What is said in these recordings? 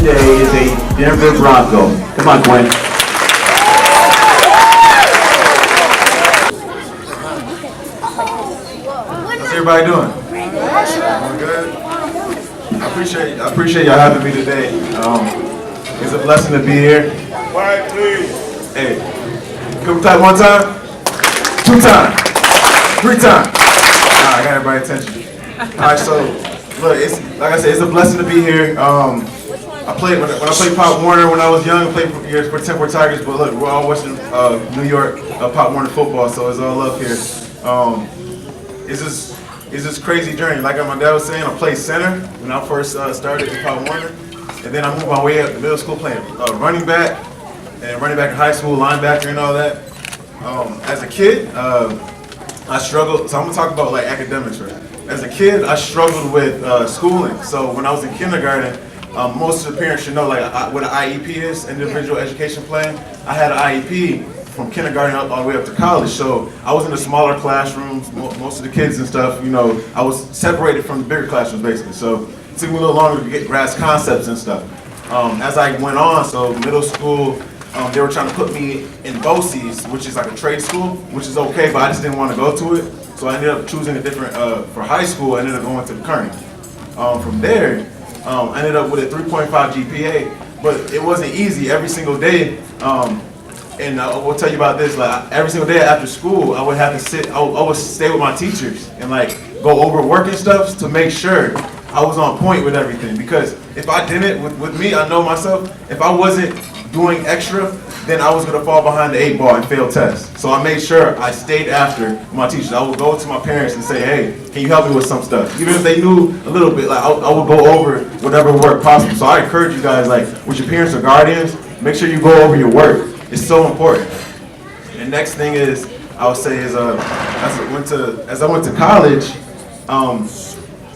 today is a Denver Bronco. Come on, Quinn. How's everybody doing? Good. I appreciate y'all having me today. It's a blessing to be here. Quiet, please. Hey, can we type one time? 2 times? 3 times? Alright, I got everybody's attention. Alright, so look, it's like I said, it's a blessing to be here. I played when I played Pop Warner when I was young. I played for Temple Tigers, but look, we're all watching New York Pop Warner football, so it's all love here. It's this crazy journey. Like my dad was saying, I played center when I first started at Pop Warner, and then I moved my way up to middle school playing running back in high school, linebacker, and all that. As a kid, I struggled. So I'm gonna talk about like academics, right? As a kid, I struggled with schooling. So when I was in kindergarten, most of the parents should know like what an IEP is, individual education plan. I had an IEP from kindergarten all the way up to college. So I was in the smaller classrooms, most of the kids and stuff, I was separated from the bigger classrooms basically. So it took me a little longer to grasp concepts and stuff. As I went on, so middle school, they were trying to put me in BOCES, which is like a trade school, which is okay, but I just didn't want to go to it. So I ended up choosing a different, for high school, I ended up going to Kearney. From there, I ended up with a 3.5 GPA, but it wasn't easy every single day. And I will tell you about this, like every single day after school, I would have to I would stay with my teachers and like go over work and stuff to make sure I was on point with everything. Because if I didn't, with me, I know myself, if I wasn't doing extra, then I was gonna fall behind the 8 ball and fail tests. So I made sure I stayed after my teachers. I would go to my parents and say, hey, can you help me with some stuff? Even if they knew a little bit, like I would go over whatever work possible. So I encourage you guys, like with your parents or guardians, make sure you go over your work. It's so important. And next thing is, I would say is, as I went to college,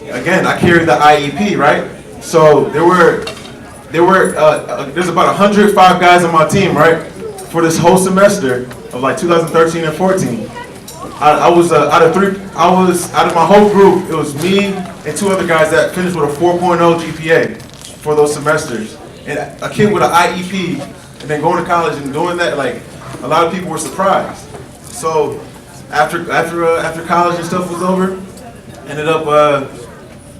again, I carried the IEP, right? So there's about 105 guys on my team, right? For this whole semester of like 2013 and 14. I was out of my whole group, it was me and 2 other guys that finished with a 4.0 GPA for those semesters. And a kid with an IEP, and then going to college and doing that, like a lot of people were surprised. So after college and stuff was over, ended up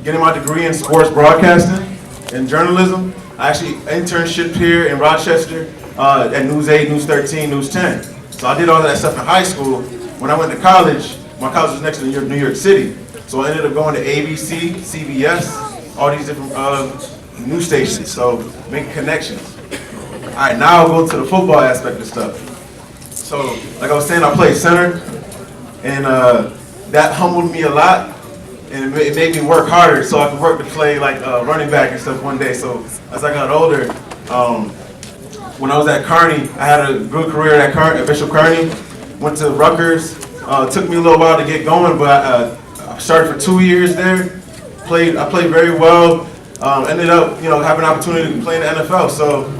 getting my degree in sports broadcasting and journalism. I actually internship here in Rochester at News 8, News 13, News 10. So I did all that stuff in high school. When I went to college, my college was next to New York City. So I ended up going to ABC, CBS, all these different news stations. So making connections. All right, now I'll go to the football aspect of stuff. So, like I was saying, I played center, and that humbled me a lot, and it made me work harder so I could work to play like running back and stuff one day. So, as I got older, when I was at Kearney, I had a good career at Bishop Kearney. Went to Rutgers. Took me a little while to get going, but I started for 2 years there. I played very well. Ended up, having an opportunity to play in the N.F.L. So.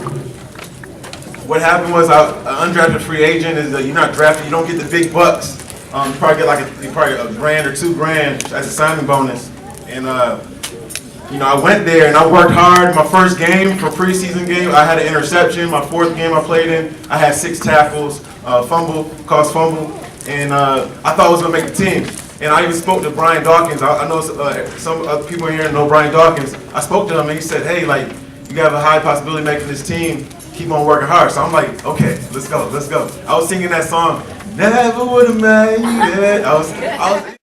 What happened was, an undrafted free agent is you're not drafted, you don't get the big bucks. You probably get like a grand or $2 grand as a signing bonus. And I went there and I worked hard. My first game, for preseason game, I had an interception. My 4th game I played in, I had 6 tackles, caused fumble, and I thought I was gonna make the team. And I even spoke to Brian Dawkins. I know some other people here know Brian Dawkins. I spoke to him and he said, hey, like you have a high possibility of making this team. Keep on working hard. So I'm like, okay, let's go. I was singing that song, Never Would Have Made It. I was